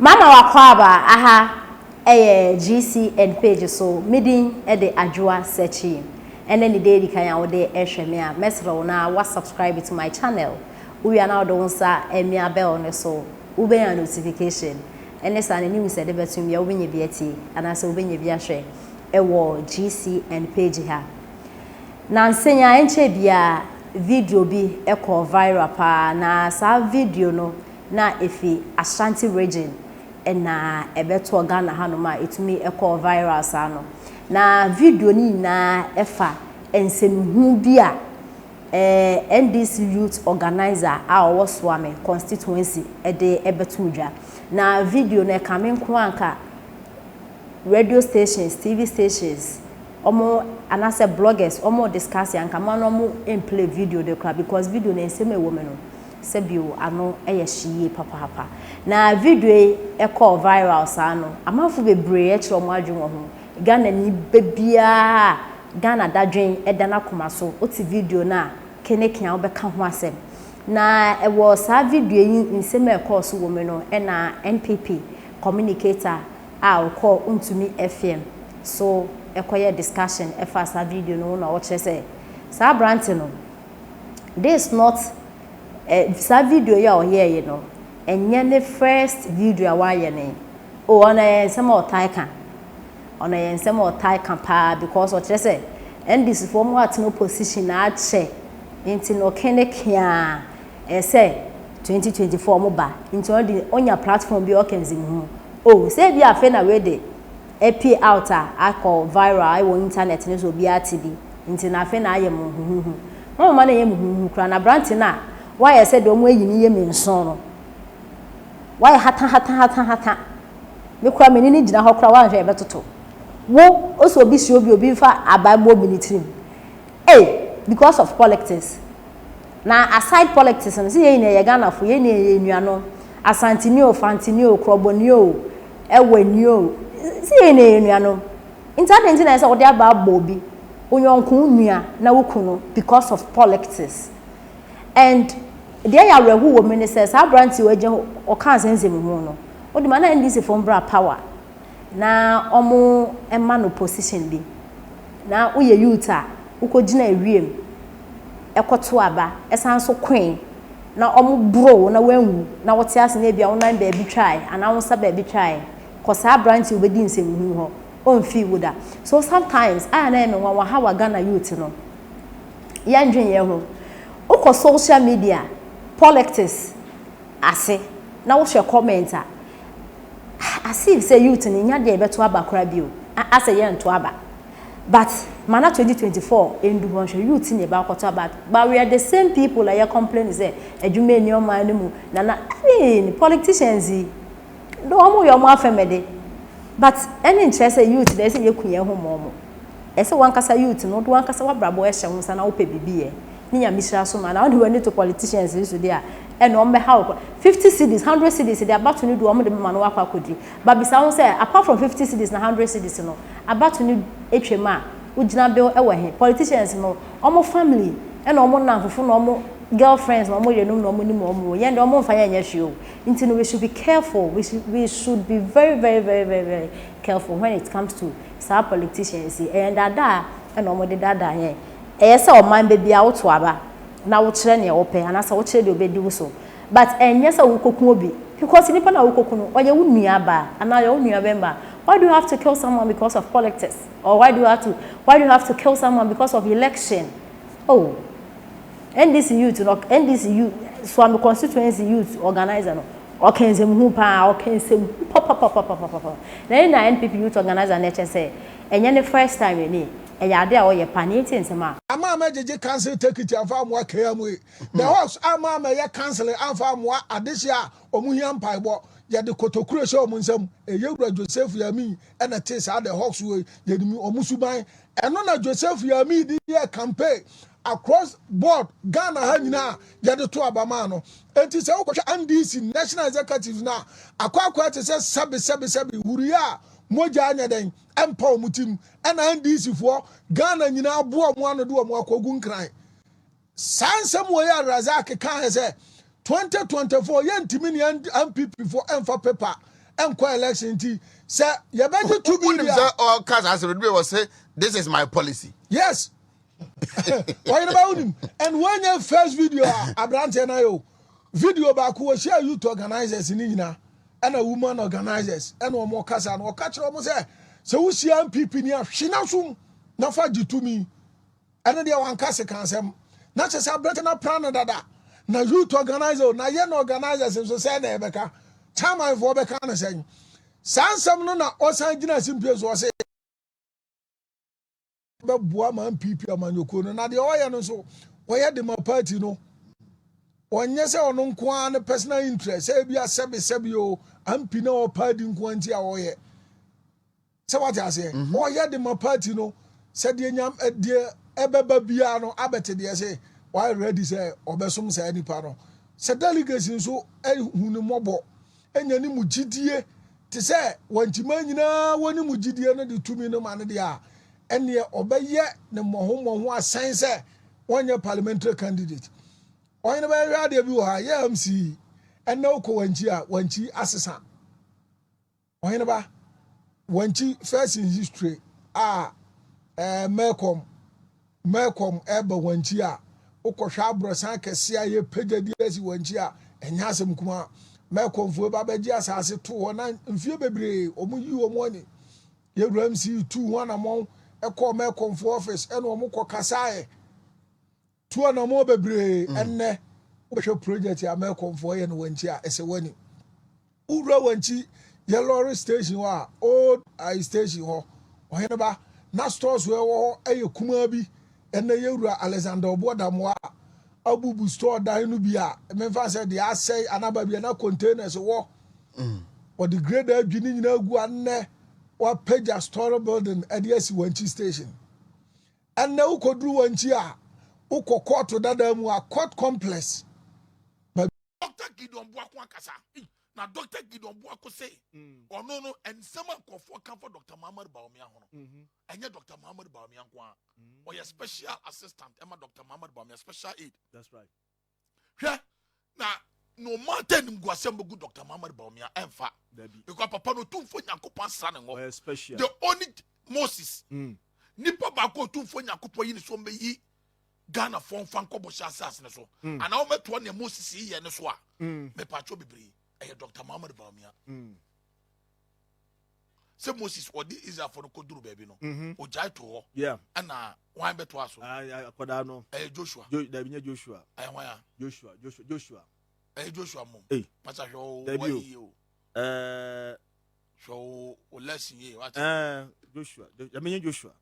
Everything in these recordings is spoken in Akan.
Mama wakwaba aha GC and page so meeting at the Ajua searching. And then the day can ya ode ehwe me a mesro na wa subscribe to my channel. We are now don sa emia bell ne so ube ya notification. And sa ni say de betum ya obenye biati ana say obenye bi ahwe ewo GC and page ha. Na nsenya enche bia video bi eko viral pa na sa video no na efi Ashanti region na ebeto Ghana hanoma etumi eko viral sa no na video ni na efa ensemhu bi a NDC youth organizer a owo Suame constituency de ebeto udwa na video na kame nko anka radio stations TV stations omo anase bloggers omo discuss yanka man omo play video de kra because video na ensem ewo no sebio ano eyehie papa na video e call viral sa no amafu bebre e kire omo adwen ho Ghana ni bebia Ghana dadwen e dana komaso oti video na kenekia obeka ho asem na e wo sa video yi nsem e call so wo me no e na NPP communicator a o call untumi FM so ekoye discussion e fa sa video no na wo kire say sa brand no this not sa video ya o ye no enye ne first video wa ye ne o ona ensem o taika ona ensem o taika pa because o say NDC for mo at no position na ache enti no kenekia say 2024 mo ba enti onya platform bi o kenzim hu o say bi afa na we de epi out a call viral I wo internet ne so bi atibi enti na afa na aye mo hu mo ma na ye mo hu kra na brand na why said omo eyi ni ye me nson no why hata me kura me ni gina ho kura wa hwe betoto wo oso obi si obi fa abagbo military because of politics na aside politics no say ye na ye Ghana fo ye na ye nuano asantini o fantini o kroboni o ewani o say ye na ye nuano internet na say wo de abagbo obi onyonkun nua na wokuno because of politics and there ya rehu wo ministers abranti waje o kan sensem mu no o di ma na NDC for bra power na omo ema no position bi na uye youth a ukogina ewiem ekoto aba esan so queen na omo bro na wanwu na wote ase na bia wonan ba bi try ana won sa ba bi try cause abranti obedi nsem hu ho on fi woda so sometimes I na me wa ha Ghana youth no ya ndwen ye ho uko social media politics ase na wo share comment as if say youth ni nya de beto aba kra bio ase ye nto aba but mana 2024 endu won share youth ni ba kwato aba but we are the same people like you complain say adwuma eni o man mu na politicians do omo yo mo afemede but any interest youth dey say ye kunye ho mo ese wankasa youth no do wankasa wabrabo e hye ho sa na wo pe bibie niya misra so man and we need to politicians so there and on how 50 cities 100 cities they about to need do omo de man wa kwakodi but bisa won say apart from 50 cities na 100 cities no about to need etwema ugina bill e he politicians no omo family and omo nanfofo no omo girlfriends no omo yenum no omo ni omo ye de omo mfa ye nya hwe o nti no we should be careful we should be very careful when it comes to some politicians and dada and omo de dada here say o man baby a woto aba na wo kire ne wo pe anasa wo kire de obedi wo so but enye say wo kokun obi because nipa na wo kokun oye wo nua ba ana yo nua bemba why do you have to kill someone because of politics or why do you have to kill someone because of election oh NDC youth Suame constituency youth organizer no o kensem hu pa o kensem pop na NPP youth organizer na say enye ne first time ni eyade a oye paneti nsema ama jeje cancel take it afa mo akamu the house ama ye cancel afa mo adehia omuhia mpaibo ye de kotokure hye omunsam eyewura Joseph Yami na te sa the house we ye dimi omusuban eno na Joseph Yami di ye campaign across board Ghana ha nyina ye de to abama no enti se ukwohwe NDC national executive na akwa te se sabe huria moja anya den empa omutim ena NDC fo Ghana nyina abo mo anu do mo akogu nkran sansem wo ya Razak kan he se 2024 ye ntimi ni MPP for emfa paper enko election ti say ye beji to be there all cars as we was say this is my policy. Yes. Why about him? And when your first video, Abrante na yo, video back who share youth organizers in Ina and a woman organizers and one more casa and catch almost there. So we see people near Shinasum, not for you to me. And then they one casa can say, not just a better na plan dada. Na youth organizer, na yen organizers in society, Becca. Chama for Becca saying, Sansam no na osan jina simpios was say. Bua man pipi amanyoko no na de oye no so oye de my party no onye se ono nko an personal interest e bia sebe o ampi na o party nko anti a oye se what I say oye de my party no se de nyam de ebeba bia no abete de say why ready say obesom say nipa no se delegation so ehunu mobo enya ni mugidie te say wantima nyina woni mugidie no de tumi no ma ne de a ene obeye ne moho asan se wonye parliamentary candidate onye ba ya de bi wo ha ya MC ene uko wanchi asesa onye ba wanchi first in history Malcolm eba wanchi a ukohwa abrosan kese a ye pejadi asi wanchi a enya asem kuma Malcolm fo ba beji asase to ho na mfie bebre omuyi omoni ye MC 2 one among eko me comfort office eno omo kokasae tuo na mo bebre enne wo project ya me comfort ye no wanchi a ese wani ura wanchi ye lorry station wa old station ho ohene ba na stores we wo eye kuma bi enne ye ura Alexander Obodamwa abubu store dan no bi a me fa say dey asay anaba bi na containers wo or the grade adwini nyina gu anne or Pager store building at the Wanchi station. And now could do Wanchi uko court to that court complex. But Dr. Gideon Buakwa Kasa. Now Dr. Gideon Buako say, or no, and someone call for comfort Dr. Muhammad Baumia. And yet Dr. Muhammad Baumia, or your special assistant, Emma Dr. Muhammad Baumia, special aid. That's right. Yeah. Now, no matter go assemble good Dr. Muhammad Baumia and fa. Because Papa no too for Yakupan son and special. The only Moses. Nipa bako too for Yakupo in so me Ghana form Fanko Boshas and so. And I met one Moses here and so. Me patcho be Dr. Muhammad Baumia. Say Moses or this is for the Koduru baby no. O jai to yeah. And why bet was Kodano. Joshua. Joshua. I wire. Joshua. Joshua mom. Hey. Pastor Debut. So lesson ye what? Joshua. I mean Joshua.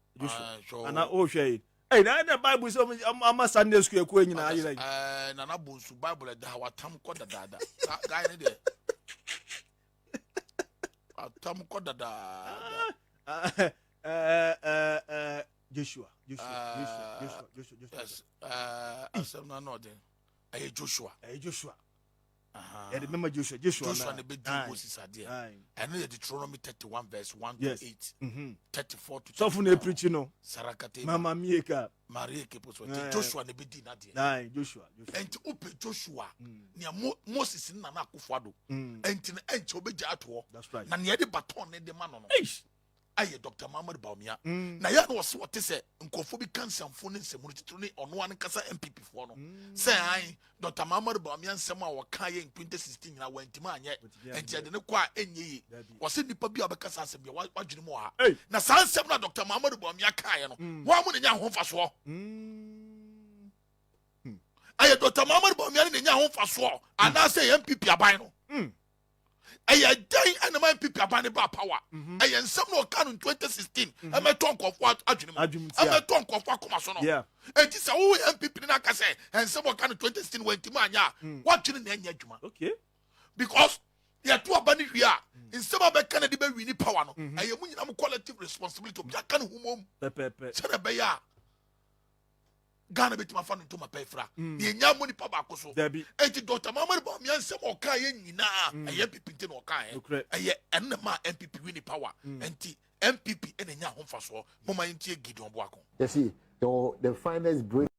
So and I shade. Hey, now the Bible so I'm a Sunday school queen in Ireland. Nana Bunsu Bible at the Hawatam Koda Dada. Guy in there. Tam Koda Joshua. Yes. I'm not there. Joshua. I remember Joshua the big Moses are there. And Deuteronomy 31 verse 1 to 8. 34 to 34. So for preaching no. Sarakate. Mama Mieka. Maria Kepos. Joshua the big Nadia. Joshua. And to open Joshua near Moses in Nana Kufado. And to the end to be Jato. That's right. Nanya the baton and the man on. Aye, Dr. Muhammad Baumia. Na ya was what they say, Uncophobia cancer and phone in Semurity on one Casa MPP for no. Say, I, Dr. Muhammad Baumia and Sama were Kaya in 2016. I went to man yet, and yet the choir any was in the Pabia because I said, what you more. Now, San Semna Dr. Muhammad Baumia Kaya, 1 million young home for swore. Aye, Dr. Muhammad Baumia in your home for swore, and I say MPP abino. I dying and my people are banning power. I am some no can in 2016. I'm a tongue of what I'm a tongue of what Comasono. Yeah. And this is all people in Akase and someone can in 2016 went to Mania. What didn't end Yajuma? Okay. Because they are two abandoned here. In some of the Canada, we need power. I am collective responsibility of Jacan Humum. Sanabaya. Ghana bit my fan into my pay fra. The Yamuni Pabacoso. Debbie. And Dr. Mamma Bamian, some or Kayan, a yappy pintin or Kayan, a ye and my MPP winning power, and MPP and a young home for so, Mama in Gideon Boaco. You see, the finest break.